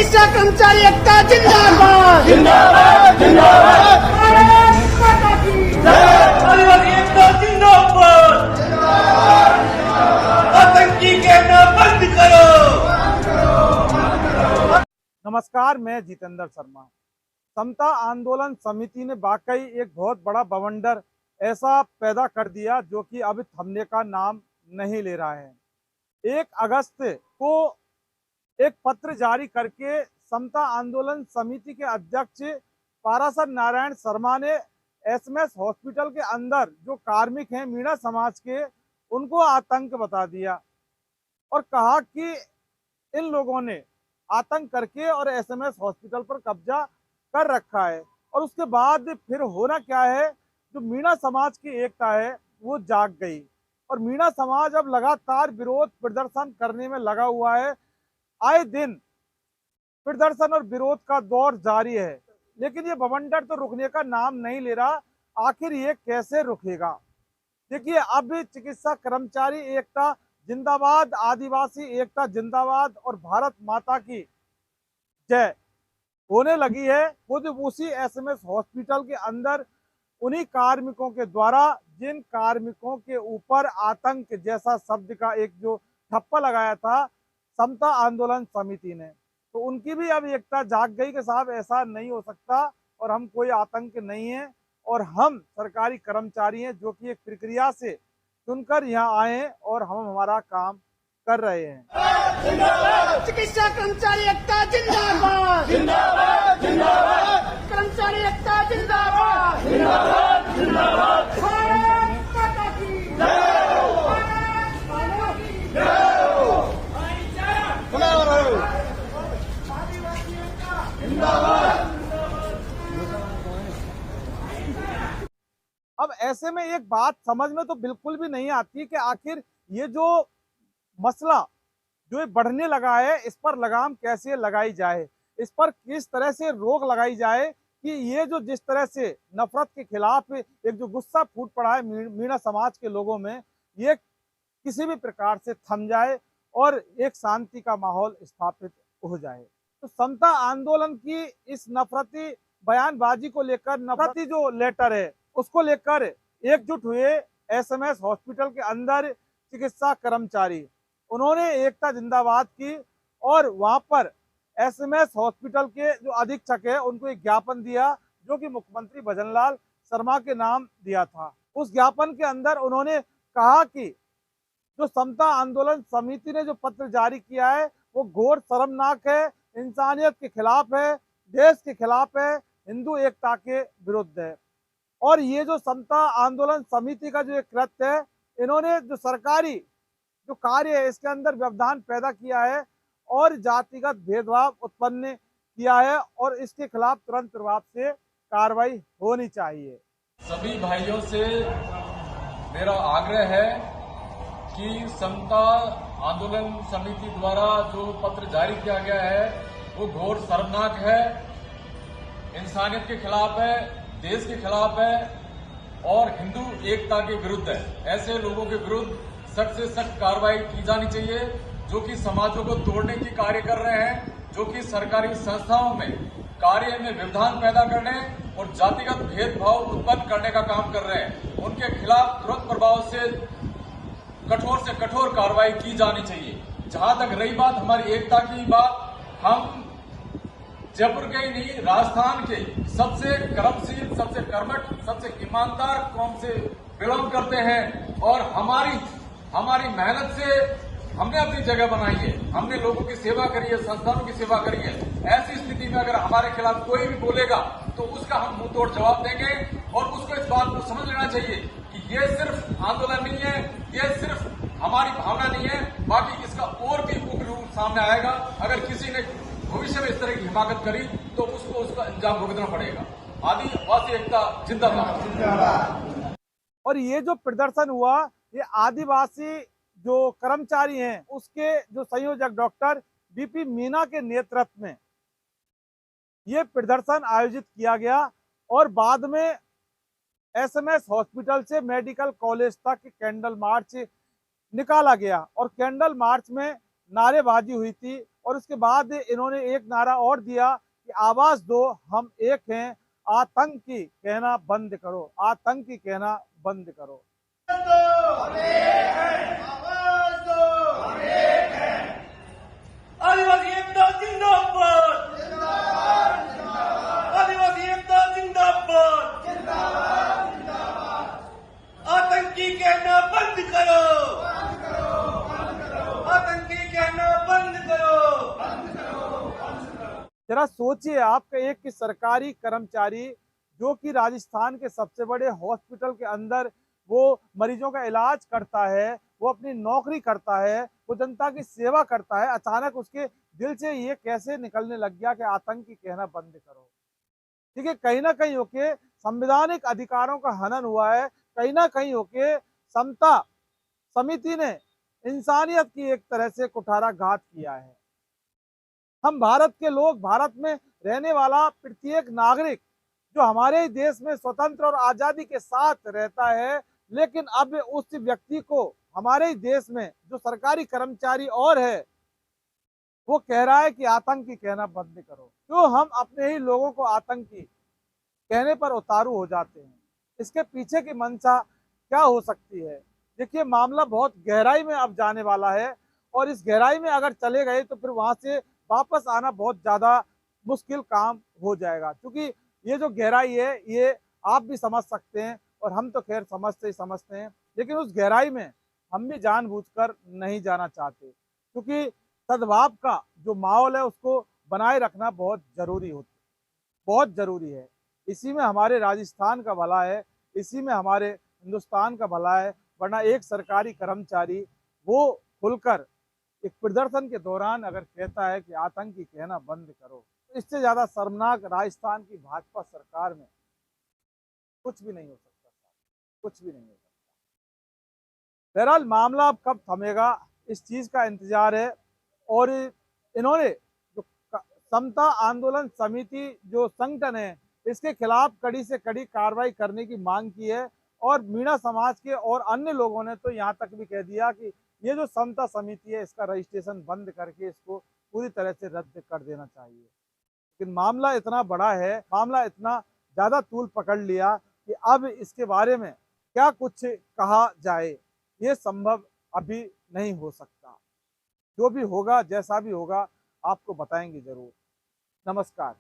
चिकित्सा कर्मचारी एकता जिंदाबाद जिंदाबाद जिंदाबाद भारत माता की आदिवासी एकता जिंदाबाद आतंकी कहना बंद करो। नमस्कार, मैं जितेंद्र शर्मा। समता आंदोलन समिति ने वाकई एक बहुत बड़ा बवंडर ऐसा पैदा कर दिया जो कि अब थमने का नाम नहीं ले रहा है। 1 अगस्त को एक पत्र जारी करके समता आंदोलन समिति के अध्यक्ष पाराशर नारायण शर्मा ने एसएमएस हॉस्पिटल के अंदर जो कार्मिक हैं मीणा समाज के, उनको आतंक बता दिया और कहा कि इन लोगों ने आतंक करके और एसएमएस हॉस्पिटल पर कब्जा कर रखा है। और उसके बाद फिर होना क्या है, जो मीणा समाज की एकता है वो जाग गई और मीणा समाज अब लगातार विरोध प्रदर्शन करने में लगा हुआ है। आए दिन प्रदर्शन और विरोध का दौर जारी है, लेकिन ये बवंडर तो रुकने का नाम नहीं ले रहा। आखिर ये कैसे रुकेगा? देखिए, अब चिकित्सा कर्मचारी एकता जिंदाबाद, आदिवासी एकता जिंदाबाद और भारत माता की जय होने लगी है। खुद उसी एसएमएस हॉस्पिटल के अंदर उन्हीं कार्मिकों के द्वारा, जिन कार्मिकों के ऊपर आतंक जैसा शब्द का एक जो ठप्पा लगाया था समता आंदोलन समिति ने, तो उनकी भी अब एकता जाग गई कि साहब ऐसा नहीं हो सकता और हम कोई आतंक नहीं है और हम सरकारी कर्मचारी हैं जो कि एक प्रक्रिया से चुनकर यहाँ आए हैं और हम हमारा काम कर रहे हैं। चिकित्सा कर्मचारी एकता जिंदाबाद जिंदाबाद जिंदाबाद कर्मचारी एकता जिंदाबाद जिंदाबाद जिंदाबाद भारत माता की भारत माता की आदिवासी एकता अब ऐसे में एक बात समझ में तो बिल्कुल भी नहीं आती कि आखिर ये जो मसला जो ये बढ़ने लगा है, इस पर लगाम कैसे लगाई जाए, इस पर किस तरह से रोक लगाई जाए कि ये जो जिस तरह से नफरत के खिलाफ एक जो गुस्सा फूट पड़ा है मीणा समाज के लोगों में, ये किसी भी प्रकार से थम जाए और एक शांति का माहौल स्थापित हो जाए। तो समता आंदोलन की इस नफरती बयानबाजी को लेकर, नफरती जो लेटर है उसको लेकर एकजुट हुए एसएमएस हॉस्पिटल के अंदर चिकित्सा कर्मचारी, उन्होंने एकता जिंदाबाद की और वहां पर एसएमएस हॉस्पिटल के जो अधीक्षक है उनको एक ज्ञापन दिया जो कि मुख्यमंत्री भजनलाल शर्मा के नाम दिया था। उस ज्ञापन के अंदर उन्होंने कहा कि जो समता आंदोलन समिति ने जो पत्र जारी किया है वो घोर शर्मनाक है, इंसानियत के खिलाफ है, देश के खिलाफ है, हिंदू एकता के विरुद्ध है। और ये जो समता आंदोलन समिति का जो एक कृत्य है, इन्होंने जो सरकारी जो कार्य है इसके अंदर व्यवधान पैदा किया है और जातिगत भेदभाव उत्पन्न किया है और इसके खिलाफ तुरंत प्रभाव से कार्रवाई होनी चाहिए। सभी भाइयों से मेरा आग्रह है कि समता आंदोलन समिति द्वारा जो पत्र जारी किया गया है वो घोर शर्मनाक है, इंसानियत के खिलाफ है, देश के खिलाफ है और हिंदू एकता के विरुद्ध है। ऐसे लोगों के विरुद्ध सख्त से सख्त कार्रवाई की जानी चाहिए जो कि समाजों को तोड़ने की कार्य कर रहे हैं, जो कि सरकारी संस्थाओं में कार्य में व्यवधान पैदा करने और जातिगत भेदभाव उत्पन्न करने का काम कर रहे हैं। उनके खिलाफ तुरंत प्रभाव से कठोर कार्रवाई की जानी चाहिए। जहां तक रही बात हमारी एकता की बात, हम जयपुर के ही नहीं, राजस्थान के सबसे कर्मशील, सबसे कर्मठ, सबसे ईमानदार कौम से बिलोंग करते हैं और हमारी मेहनत से हमने अपनी जगह बनाई है, हमने लोगों की सेवा करी है, संस्थानों की सेवा करी है। ऐसी स्थिति में अगर हमारे खिलाफ कोई भी बोलेगा तो उसका हम मुंह तोड़ जवाब देंगे और उसको इस बात को समझ लेना चाहिए कि ये सिर्फ आंदोलन नहीं है, ये सिर्फ हमारी भावना नहीं है, बाकी इसका और भी उग्र रूप सामने आएगा। अगर किसी ने भविष्य में इस तरह की हिमाकत करी तो उसको उसका अंजाम भुगतना पड़ेगा। आदिवासी एकता जिंदाबाद। और ये जो प्रदर्शन हुआ, ये आदिवासी जो कर्मचारी हैं उसके जो संयोजक डॉक्टर बीपी मीना के नेतृत्व में ये प्रदर्शन आयोजित किया गया और बाद में एसएमएस हॉस्पिटल से मेडिकल कॉलेज तक कैंडल मार्च निकाला गया और कैंडल मार्च में नारेबाजी हुई थी और उसके बाद इन्होंने एक नारा और दिया कि आवाज दो हम एक हैं, आतंकी कहना बंद करो, आतंकी कहना बंद करो। आदिवासी एकता जिंदाबाद आदिवासी एकता जिंदाबाद आतंकी कहना बंद करो आतंकी कहना बंद करो। जरा सोचिए, आपका एक सरकारी कर्मचारी जो कि राजस्थान के सबसे बड़े हॉस्पिटल के अंदर वो मरीजों का इलाज करता है, वो अपनी नौकरी करता है, वो जनता की सेवा करता है, अचानक उसके दिल से ये कैसे निकलने लग गया कि आतंकी कहना बंद करो। ठीक है, कहीं ना कहीं होके संवैधानिक अधिकारों का हनन हुआ है, कहीं ना कहीं होके समता समिति ने इंसानियत की एक तरह से कुठाराघात किया है। हम भारत के लोग, भारत में रहने वाला प्रत्येक नागरिक जो हमारे ही देश में स्वतंत्र और आजादी के साथ रहता है, लेकिन अब उस व्यक्ति को हमारे ही देश में जो सरकारी कर्मचारी और है वो कह रहा है कि आतंकी कहना बंद करो। क्यों हम अपने ही लोगों को आतंकी कहने पर उतारू हो जाते हैं? इसके पीछे की मंशा क्या हो सकती है? देखिए, मामला बहुत गहराई में अब जाने वाला है और इस गहराई में अगर चले गए तो फिर वहां से वापस आना बहुत ज्यादा मुश्किल काम हो जाएगा, क्योंकि ये जो गहराई है ये आप भी समझ सकते हैं और हम तो खैर समझते ही समझते हैं, लेकिन उस गहराई में हम भी जानबूझकर नहीं जाना चाहते, क्योंकि सद्भाव का जो माहौल है उसको बनाए रखना बहुत जरूरी है। इसी में हमारे राजस्थान का भला है, इसी में हमारे हिंदुस्तान का भला है। वरना एक सरकारी कर्मचारी वो खुलकर एक प्रदर्शन के दौरान अगर कहता है कि आतंकी कहना बंद करो, तो इससे ज्यादा शर्मनाक राजस्थान की भाजपा सरकार में कुछ भी नहीं हो सकता, कुछ भी नहीं हो सकता। बहरहाल मामला अब कब थमेगा इस चीज का इंतजार है और इन्होंने जो समता आंदोलन समिति जो संगठन है इसके खिलाफ कड़ी से कड़ी कार्रवाई करने की मांग की है और मीणा समाज के और अन्य लोगों ने तो यहाँ तक भी कह दिया कि ये जो समता समिति है इसका रजिस्ट्रेशन बंद करके इसको पूरी तरह से रद्द कर देना चाहिए। लेकिन मामला इतना बड़ा है, मामला इतना ज्यादा तूल पकड़ लिया कि अब इसके बारे में क्या कुछ कहा जाए ये संभव अभी नहीं हो सकता। जो भी होगा, जैसा भी होगा, आपको बताएंगे जरूर। नमस्कार।